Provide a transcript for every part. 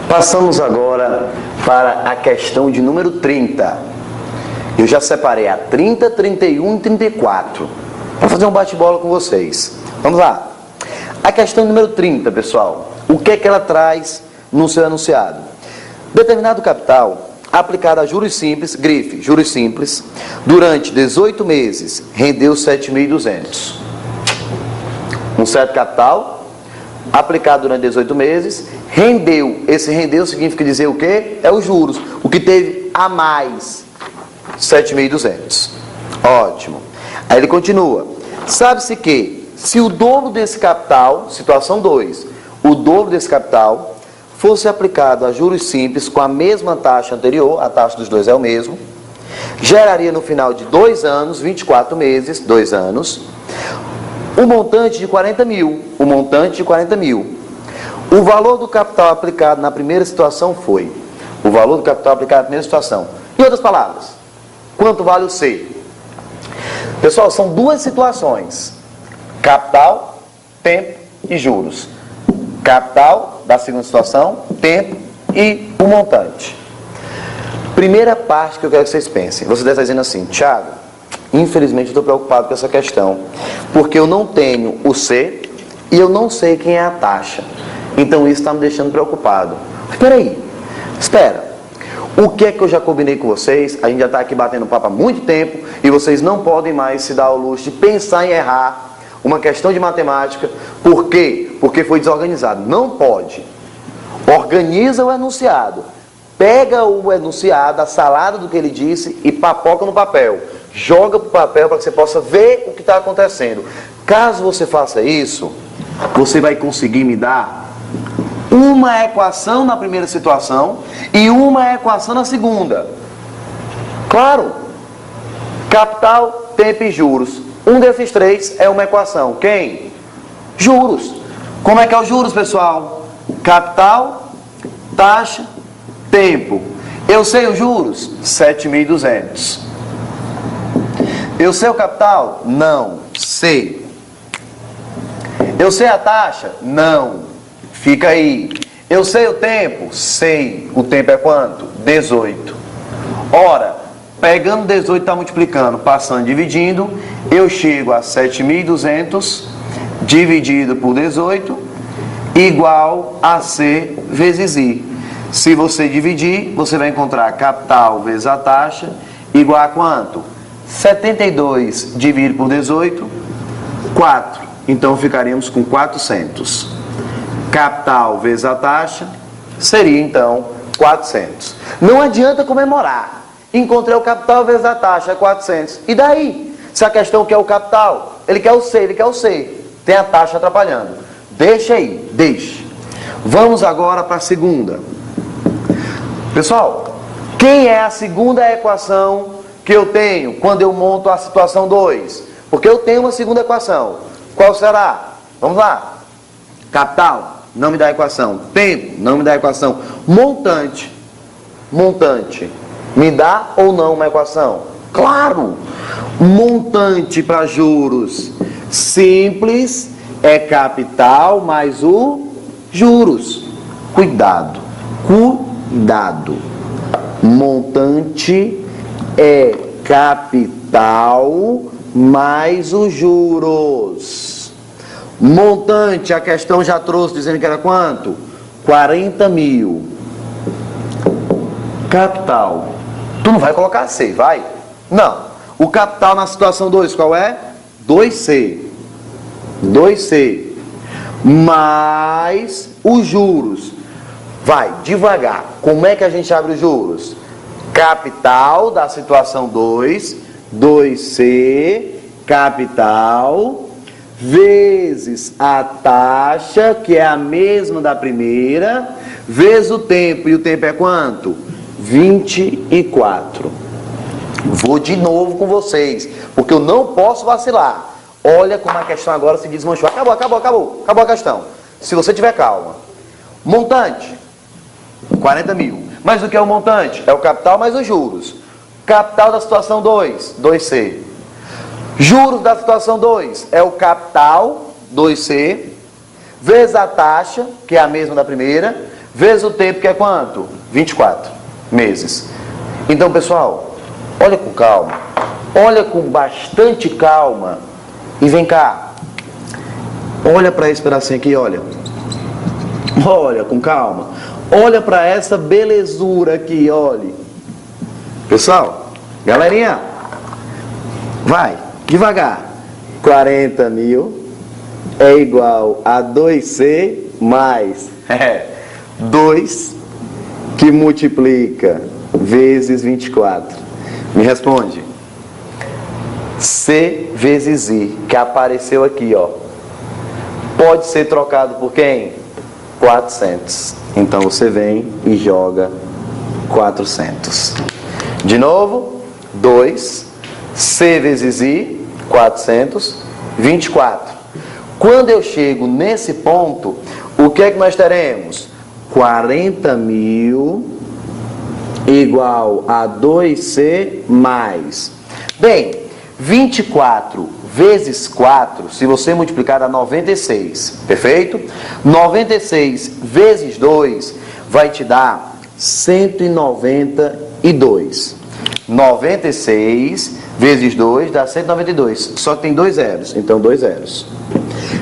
Passamos agora para a questão de número 30. Eu já separei a 30, 31 e 34 para fazer um bate-bola com vocês. Vamos lá. A questão número 30, pessoal. O que é que ela traz no seu enunciado? Determinado capital aplicado a juros simples, grife, juros simples, durante 18 meses, rendeu 7.200. Um certo capital aplicado durante 18 meses, rendeu. Esse rendeu significa dizer o quê? É os juros. O que teve a mais, 7.200. Ótimo. Aí ele continua. Sabe-se que, se o dobro desse capital, situação 2, o dobro desse capital fosse aplicado a juros simples com a mesma taxa anterior, a taxa dos dois é o mesmo, geraria no final de 2 anos, 24 meses, 2 anos, o montante de 40 mil. O montante de 40 mil. O valor do capital aplicado na primeira situação foi. O valor do capital aplicado na primeira situação. Em outras palavras, quanto vale o C? Pessoal, são duas situações. Capital, tempo e juros. Capital da segunda situação, tempo e o montante. Primeira parte que eu quero que vocês pensem. Você deve estar dizendo assim, Thiago, infelizmente eu estou preocupado com essa questão, porque eu não tenho o C e eu não sei quem é a taxa. Então isso está me deixando preocupado. Espera aí, espera. O que é que eu já combinei com vocês? A gente já está aqui batendo papo há muito tempo e vocês não podem mais se dar ao luxo de pensar em errar uma questão de matemática. Por quê? Porque foi desorganizado. Não pode. Organiza o enunciado. Pega o enunciado, a salada do que ele disse e papoca no papel. Joga para o papel para que você possa ver o que está acontecendo. Caso você faça isso, você vai conseguir me dar uma equação na primeira situação e uma equação na segunda. Claro. Capital, tempo e juros. Um desses três é uma equação. Quem? Juros. Como é que é os juros, pessoal? Capital, taxa, tempo. Eu sei os juros? 7.200. Eu sei o capital? Não. Sei. Eu sei a taxa? Não. Fica aí. Eu sei o tempo? Sei. O tempo é quanto? 18. Ora, pegando 18 está multiplicando, passando, dividindo, eu chego a 7.200 dividido por 18 igual a C vezes I. Se você dividir, você vai encontrar capital vezes a taxa igual a quanto? 72 dividido por 18, 4. Então ficaríamos com 400. Capital vezes a taxa seria então 400. Não adianta comemorar. Encontrei o capital vezes a taxa, é 400. E daí? Se a questão quer o capital, ele quer o C, ele quer o C. Tem a taxa atrapalhando. Deixa aí, deixa. Vamos agora para a segunda. Pessoal, quem é a segunda equação que eu tenho quando eu monto a situação 2? Porque eu tenho uma segunda equação. Qual será? Vamos lá. Capital, não me dá equação. Tempo, não me dá equação. Montante. Montante. Me dá ou não uma equação? Claro! Montante para juros simples é capital mais o juros. Cuidado, cuidado. Montante é capital mais os juros. Montante, a questão já trouxe dizendo que era quanto? 40 mil. Capital. Tu não vai colocar C, vai? Não. O capital na situação 2, qual é? 2C. 2C. Mais os juros. Vai, devagar. Como é que a gente abre os juros? Capital da situação 2, 2C, capital, vezes a taxa, que é a mesma da primeira, vezes o tempo. E o tempo é quanto? 24. Vou de novo com vocês, porque eu não posso vacilar. Olha como a questão agora se desmanchou. Acabou a questão. Se você tiver calma. Montante, 40 mil. Mas o que é o montante? É o capital mais os juros. Capital da situação 2, 2C. Juros da situação 2 é o capital, 2C, vezes a taxa, que é a mesma da primeira, vezes o tempo, que é quanto? 24 meses. Então, pessoal, olha com calma, olha com bastante calma e vem cá. Olha para esse pedacinho aqui, olha. Olha com calma. Olha para essa belezura aqui, olhe. Pessoal, galerinha, vai, devagar. 40 mil é igual a 2C mais 2 que multiplica vezes 24. Me responde. C vezes I, que apareceu aqui, ó. Pode ser trocado por quem? 400. Então você vem e joga 400. De novo, 2, C vezes I, 400, 24. Quando eu chego nesse ponto, o que é que nós teremos? 40 mil igual a 2C mais. Bem, 24 vezes 4, se você multiplicar, dá 96, perfeito? 96 vezes 2 vai te dar 192. 96 vezes 2 dá 192, só que tem 2 zeros, então 2 zeros.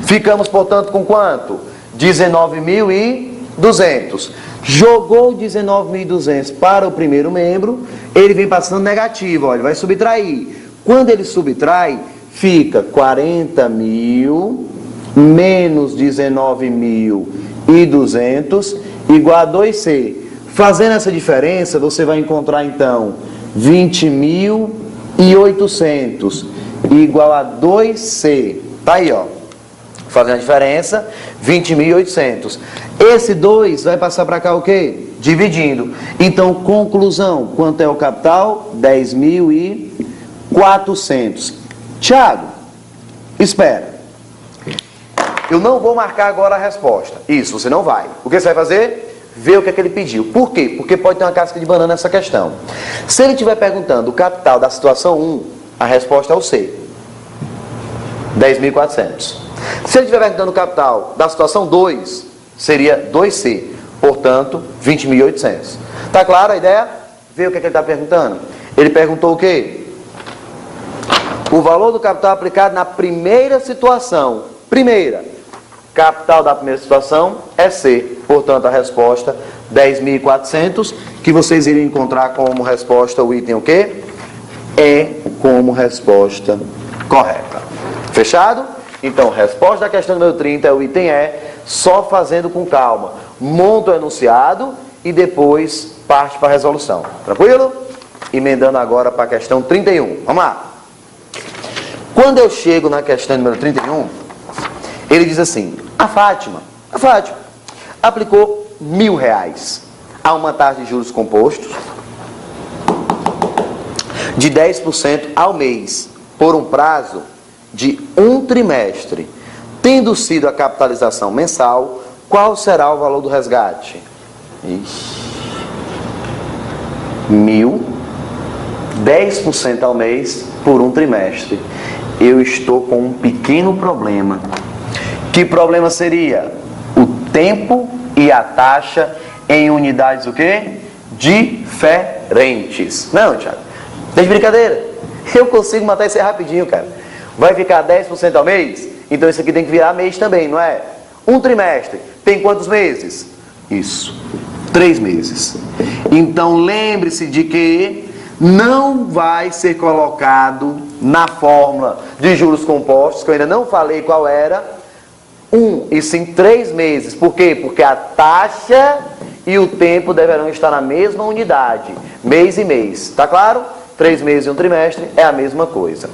Ficamos, portanto, com quanto? 19.200. Jogou 19.200 para o primeiro membro, ele vem passando negativo, olha, vai subtrair. Quando ele subtrai, fica 40 mil menos 19.200 igual a 2C. Fazendo essa diferença, você vai encontrar então 20.800 igual a 2C. Tá aí, ó. Fazendo a diferença, 20.800. Esse 2 vai passar para cá o quê? Dividindo. Então, conclusão, quanto é o capital? 10.400. Tiago, espera. Eu não vou marcar agora a resposta. Isso, você não vai. O que você vai fazer? Ver o que é que ele pediu. Por quê? Porque pode ter uma casca de banana nessa questão. Se ele estiver perguntando o capital da situação 1, a resposta é o C. 10.400. Se ele estiver perguntando o capital da situação 2, seria 2C. Portanto, 20.800. Tá claro a ideia? Vê o que é que ele está perguntando. Ele perguntou o quê? O valor do capital aplicado na primeira situação. Primeira. Capital da primeira situação é C. Portanto, a resposta 10.400, que vocês iriam encontrar como resposta o item o quê? É como resposta correta. Fechado? Então, resposta da questão número 30 é o item E, só fazendo com calma. Monta o enunciado e depois parte para a resolução. Tranquilo? Emendando agora para a questão 31. Vamos lá. Quando eu chego na questão número 31, ele diz assim, a Fátima aplicou R$1.000 a uma taxa de juros compostos de 10% ao mês, por um prazo de um trimestre. Tendo sido a capitalização mensal, qual será o valor do resgate? 1.000, 10% ao mês por um trimestre. Eu estou com um pequeno problema. Que problema seria? O tempo e a taxa em unidades o quê? Diferentes. Não, Thiago, tá de brincadeira? Eu consigo matar isso aí rapidinho, cara. Vai ficar 10% ao mês? Então isso aqui tem que virar mês também, não é? Um trimestre tem quantos meses? Isso, 3 meses. Então lembre-se de que não vai ser colocado na fórmula de juros compostos, que eu ainda não falei qual era, e sim 3 meses. Por quê? Porque a taxa e o tempo deverão estar na mesma unidade, mês e mês. Tá claro? 3 meses e um trimestre é a mesma coisa.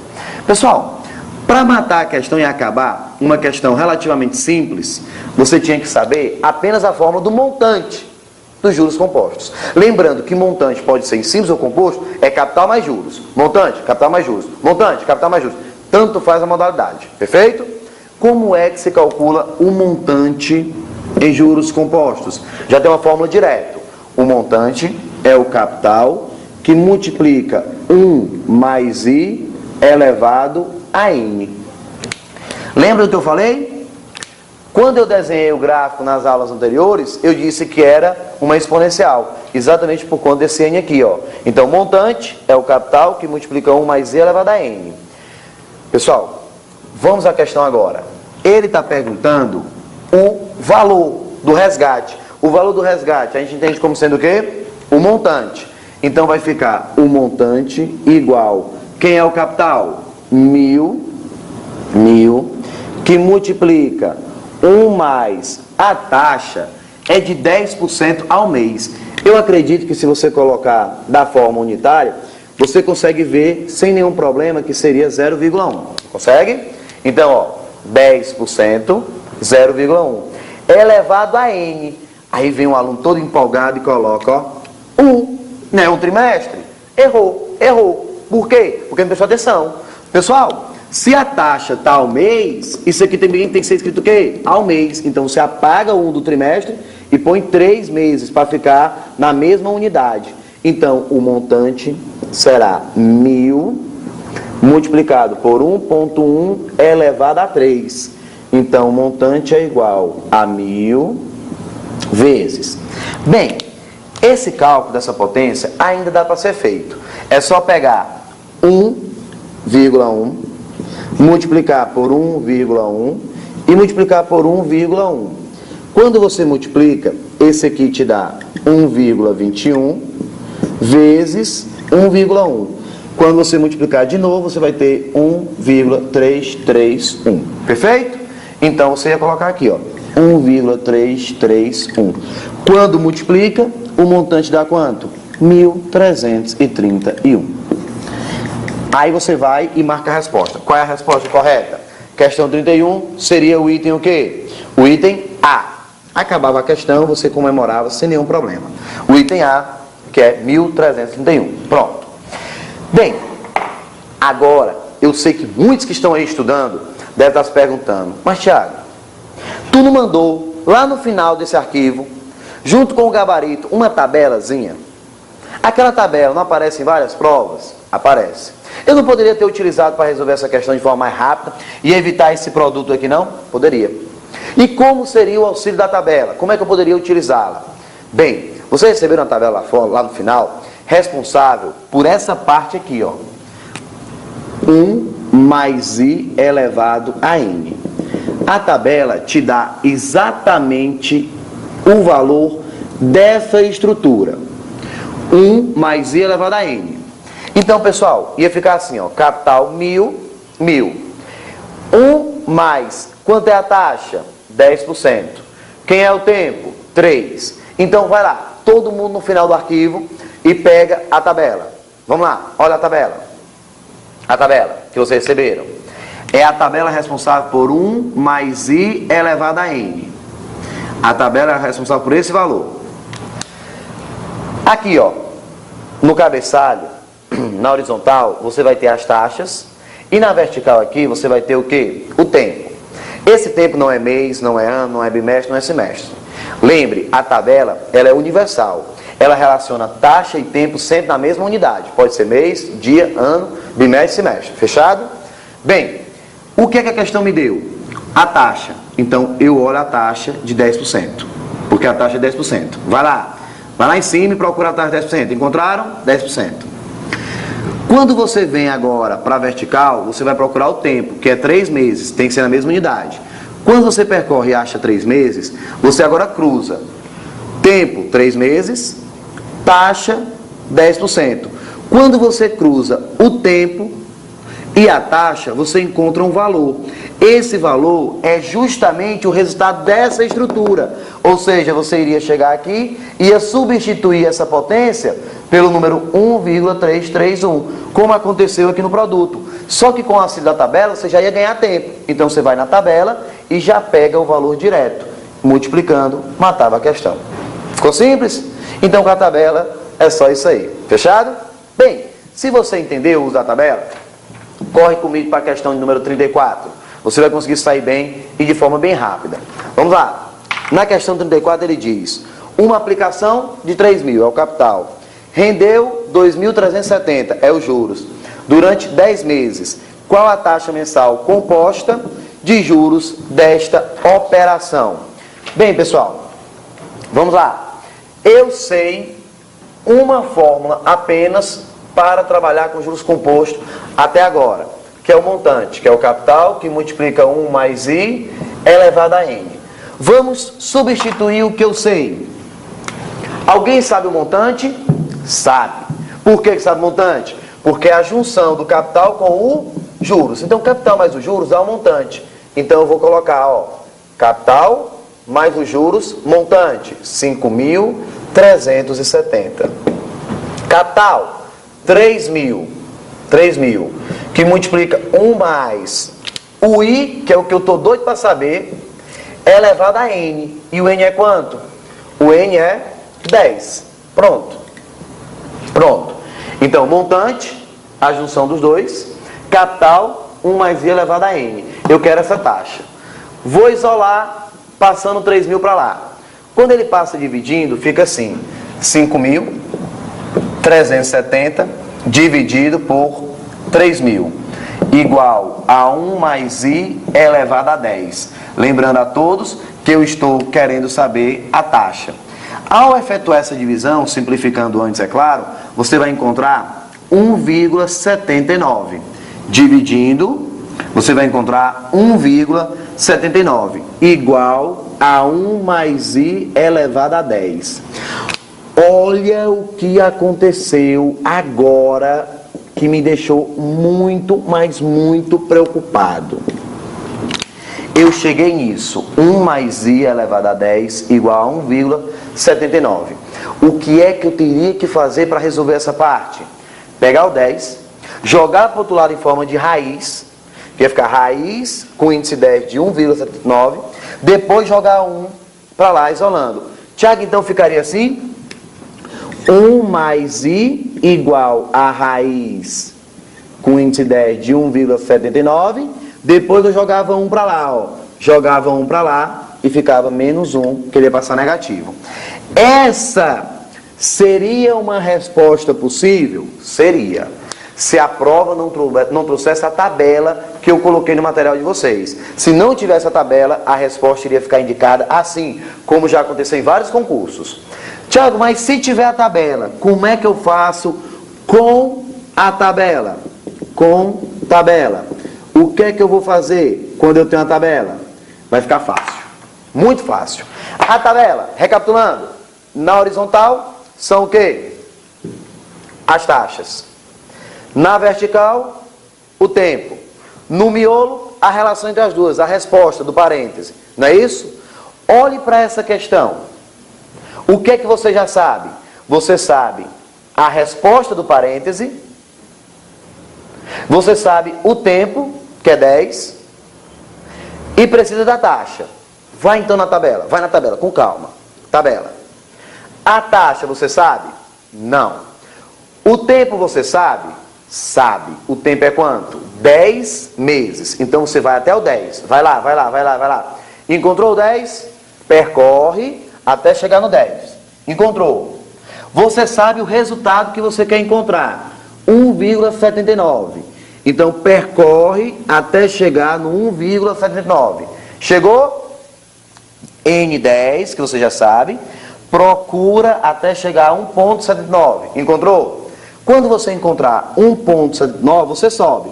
Pessoal, para matar a questão e acabar, uma questão relativamente simples, você tinha que saber apenas a fórmula do montante dos juros compostos. Lembrando que montante pode ser em simples ou composto, é capital mais juros. Montante, capital mais juros. Montante, capital mais juros. Tanto faz a modalidade. Perfeito? Como é que se calcula o montante em juros compostos? Já tem uma fórmula direta. O montante é o capital que multiplica 1 mais I elevado a N. Lembra do que eu falei? Quando eu desenhei o gráfico nas aulas anteriores, eu disse que era uma exponencial, exatamente por conta desse N aqui, ó. Então, montante é o capital que multiplica 1 mais Z elevado a N. Pessoal, vamos à questão agora. Ele está perguntando o valor do resgate. O valor do resgate a gente entende como sendo o quê? O montante. Então, vai ficar o montante igual. Quem é o capital? 1.000, que multiplica 1 mais a taxa é de 10% ao mês. Eu acredito que se você colocar da forma unitária, você consegue ver sem nenhum problema que seria 0,1. Consegue? Então, ó, 10%, 0,1. Elevado a N. Aí vem um aluno todo empolgado e coloca, ó, 1. Não é um trimestre? Errou. Por quê? Porque não prestou atenção. Pessoal, se a taxa está ao mês, isso aqui também tem que ser escrito o quê? Ao mês. Então, você apaga o 1 do trimestre e põe 3 meses para ficar na mesma unidade. Então, o montante será 1.000 multiplicado por 1,1 elevado a 3. Então, o montante é igual a 1.000 vezes. Bem, esse cálculo dessa potência ainda dá para ser feito. É só pegar 1,1, multiplicar por 1,1 e multiplicar por 1,1. Quando você multiplica, esse aqui te dá 1,21 vezes 1,1. Quando você multiplicar de novo, você vai ter 1,331. Perfeito? Então, você ia colocar aqui, ó, 1,331. Quando multiplica, o montante dá quanto? 1.331. Aí você vai e marca a resposta. Qual é a resposta correta? Questão 31 seria o item o quê? O item A. Acabava a questão, você comemorava sem nenhum problema. O item A, que é 1.331. Pronto. Bem, agora, eu sei que muitos que estão aí estudando devem estar se perguntando, mas Thiago, tu não mandou lá no final desse arquivo, junto com o gabarito, uma tabelazinha? Aquela tabela não aparece em várias provas? Aparece. Eu não poderia ter utilizado para resolver essa questão de forma mais rápida e evitar esse produto aqui, não? Poderia. E como seria o auxílio da tabela? Como é que eu poderia utilizá-la? Bem, vocês receberam a tabela lá fora, lá no final, responsável por essa parte aqui, ó. 1 mais I elevado a N. A tabela te dá exatamente o valor dessa estrutura. 1 mais I elevado a N. Então, pessoal, ia ficar assim, ó, capital 1.000. 1 mais, quanto é a taxa? 10%. Quem é o tempo? 3. Então, vai lá, todo mundo no final do arquivo e pega a tabela. Vamos lá, olha a tabela. A tabela que vocês receberam. É a tabela responsável por 1 mais I elevado a N. A tabela é responsável por esse valor. Aqui, ó, no cabeçalho, na horizontal, você vai ter as taxas. E na vertical aqui, você vai ter o quê? O tempo. Esse tempo não é mês, não é ano, não é bimestre, não é semestre. Lembre, a tabela, ela é universal. Ela relaciona taxa e tempo sempre na mesma unidade. Pode ser mês, dia, ano, bimestre, semestre. Fechado? Bem, o que é que a questão me deu? A taxa. Então, eu olho a taxa de 10%. Porque a taxa é 10%. Vai lá em cima e procura a taxa de 10%. Encontraram? 10%. Quando você vem agora para a vertical, você vai procurar o tempo, que é 3 meses, tem que ser na mesma unidade. Quando você percorre e acha 3 meses, você agora cruza. Tempo, 3 meses, taxa, 10%. Quando você cruza o tempo e a taxa, você encontra um valor. Esse valor é justamente o resultado dessa estrutura. Ou seja, você iria chegar aqui e ia substituir essa potência pelo número 1,331, como aconteceu aqui no produto. Só que com o auxílio da tabela, você já ia ganhar tempo. Então, você vai na tabela e já pega o valor direto. Multiplicando, matava a questão. Ficou simples? Então, com a tabela, é só isso aí. Fechado? Bem, se você entendeu o uso da tabela, corre comigo para a questão de número 34. Você vai conseguir sair bem e de forma bem rápida. Vamos lá. Na questão 34 ele diz, uma aplicação de 3.000 é o capital. Rendeu 2.370 é os juros. Durante 10 meses, qual a taxa mensal composta de juros desta operação. Bem, pessoal, vamos lá. Eu sei uma fórmula apenas para trabalhar com juros compostos até agora, que é o montante, que é o capital, que multiplica 1 mais I elevado a N. Vamos substituir o que eu sei. Alguém sabe o montante? Sabe. Por que sabe o montante? Porque é a junção do capital com o juros. Então, capital mais os juros dá um montante. Então, eu vou colocar, ó, capital mais os juros, montante, 5.370. Capital, 3.000, que multiplica 1 mais o I, que é o que eu estou doido para saber, elevado a N. E o N é quanto? O N é 10. Pronto. Pronto. Então, montante, a junção dos dois, capital, 1 mais I elevado a N. Eu quero essa taxa. Vou isolar, passando 3.000 para lá. Quando ele passa dividindo, fica assim, 5.370 dividido por 3.000, igual a 1 mais I elevado a 10. Lembrando a todos que eu estou querendo saber a taxa. Ao efetuar essa divisão, simplificando antes, é claro, você vai encontrar 1,79. Dividindo, você vai encontrar 1,79, igual a 1 mais I elevado a 10. Olha o que aconteceu agora, que me deixou muito, mas muito preocupado. Eu cheguei nisso, 1 mais I elevado a 10 igual a 1,79. O que é que eu teria que fazer para resolver essa parte? Pegar o 10, jogar para o outro lado em forma de raiz, que ia ficar raiz com índice 10 de 1,79, depois jogar 1 para lá, isolando. Tiago, então ficaria assim? 1 mais I igual a raiz com índice 10 de 1,79, depois eu jogava 1 para lá, ó. Jogava 1 para lá e ficava menos 1, que ele ia passar negativo. Essa seria uma resposta possível? Seria. Se a prova não trouxesse a tabela que eu coloquei no material de vocês. Se não tivesse a tabela, a resposta iria ficar indicada assim, como já aconteceu em vários concursos. Tiago, mas se tiver a tabela, como é que eu faço com a tabela? Com tabela. O que é que eu vou fazer quando eu tenho a tabela? Vai ficar fácil. Muito fácil. A tabela, recapitulando, na horizontal são o quê? As taxas. Na vertical, o tempo. No miolo, a relação entre as duas, a resposta do parêntese. Não é isso? Olhe para essa questão. O que é que você já sabe? Você sabe a resposta do parêntese. Você sabe o tempo, que é 10. E precisa da taxa. Vai então na tabela. Vai na tabela, com calma. Tabela. A taxa você sabe? Não. O tempo você sabe? Sabe. O tempo é quanto? 10 meses. Então você vai até o 10. Vai lá, vai lá, vai lá, vai lá. Encontrou o 10? Percorre até chegar no 10. Encontrou. Você sabe o resultado que você quer encontrar. 1,79. Então percorre até chegar no 1,79. Chegou? N10, que você já sabe. Procura até chegar a 1,79. Encontrou? Quando você encontrar 1,79, você sobe.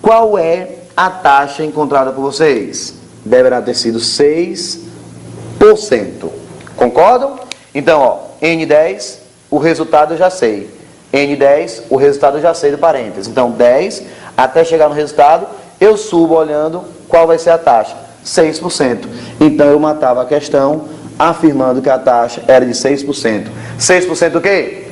Qual é a taxa encontrada por vocês? Deverá ter sido 6%. Concordam? Então, ó, N10, o resultado eu já sei. N10, o resultado eu já sei do parênteses. Então, 10, até chegar no resultado, eu subo olhando qual vai ser a taxa. 6%. Então, eu matava a questão afirmando que a taxa era de 6%. 6% o quê?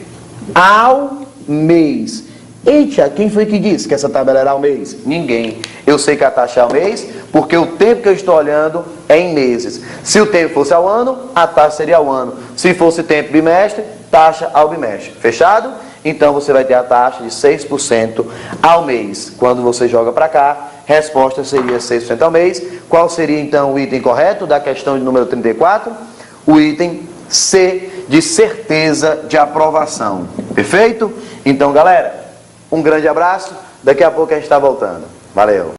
Ao mês. Eita, quem foi que disse que essa tabela era ao mês? Ninguém. Eu sei que a taxa é ao mês, porque o tempo que eu estou olhando é em meses. Se o tempo fosse ao ano, a taxa seria ao ano. Se fosse tempo bimestre, taxa ao bimestre. Fechado? Então você vai ter a taxa de 6% ao mês. Quando você joga para cá, resposta seria 6% ao mês. Qual seria então o item correto da questão de número 34? O item C, de certeza de aprovação. Perfeito? Então, galera, um grande abraço. Daqui a pouco a gente está voltando. Valeu!